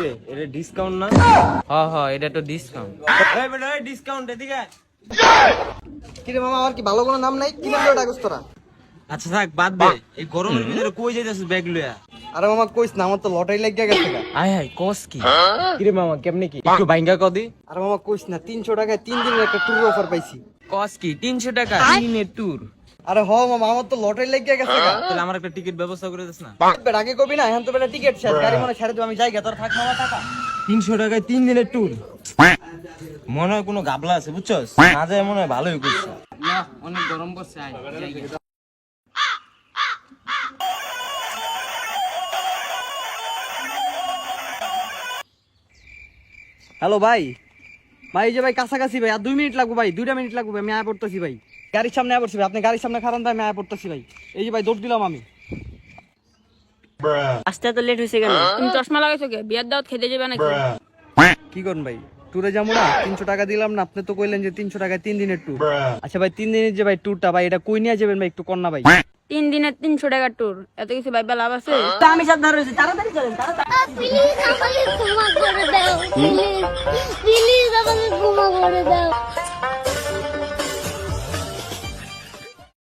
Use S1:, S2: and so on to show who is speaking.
S1: রে এটা ডিসকাউন্ট না?
S2: এটা তো ডিসকাউন্ট।
S1: এই বেটা এই ডিসকাউন্ট এদিকে।
S3: কি রে মামা, আমার কি ভালো কোনো নাম নাই? কি নাম ডাকছ তোরা?
S1: আচ্ছা থাক বাদ দে, এই গরমের ভিতরে কই যাইতাছিস ব্যাগ লইয়া?
S3: আরে মামা কইস না, আমার তো লটারি লাগিয়া গেছে গা।
S2: আয় হায় কস কি?
S1: কি রে মামা কেমনে কি একটু বাইঙ্গা কদি?
S3: আরে মামা কইস না, 300 টাকায় 3 দিনের একটা ট্যুর অফার পাইছি।
S2: কস কি 300 টাকা দিনের ট্যুর?
S3: আরে হ মামা, আমার তো লটারি লাগিয়া গেছে গা।
S1: তাহলে আমার একটা টিকিট ব্যবস্থা করে দিস না?
S3: বেটা আগে কবি না, এখন তো বেটা টিকিট শেষ, গাড়ি মনে ছেড়ে দেব, আমি যাই গা, তোর থাক মামা টাকা।
S1: 300 টাকায় 3 দিনের ট্যুর, মনে হয় কোনো গাবলা আছে বুঝছস? না যায় মনে হয় ভালোই করছে।
S2: না অনেক গরম পড়ছে, আয় যাই গে।
S3: হ্যালো ভাই, ভাই এই যে ভাই কাছাকাছি ভাই, আর 2 মিনিট লাগবে ভাই, 2টা মিনিট লাগবে ভাই, আমি আয়া পড়তেছি ভাই। গাড়ির সামনে আয়া পড়ছি ভাই, আপনি গাড়ির সামনে খারান, আমি আয়া পড়তেছি ভাই। এই যে ভাই দৌড় দিলাম আমি।
S4: আসতে তো লেট হয়েছে কেন? তুমি চশমা লাগাইছো কে? বিয়ার দাওয়াত খেতে যাবে নাকি?
S3: কি করুন ভাই, ট্যুরে যাবো না? 300 টাকা দিলাম না, আপনি তো কইলেন যে 300 টাকায় 3 দিনের ট্যুর। আচ্ছা ভাই 3 দিনের যে ভাই ট্যুরটা ভাই, এটা কই নিয়ে যাবেন ভাই, একটু কর না ভাই।
S4: 3 দিনের 300 টাকার ট্যুর, এত কিছু ভাইবা লাভ আছে?
S3: আমি সাবধান রয়েছি, তাড়াতাড়ি চলেন, তাড়াতাড়ি।
S5: প্লিজ আমাকে ক্ষমা করে দাও, প্লিজ প্লিজ আমাকে ক্ষমা করে দাও।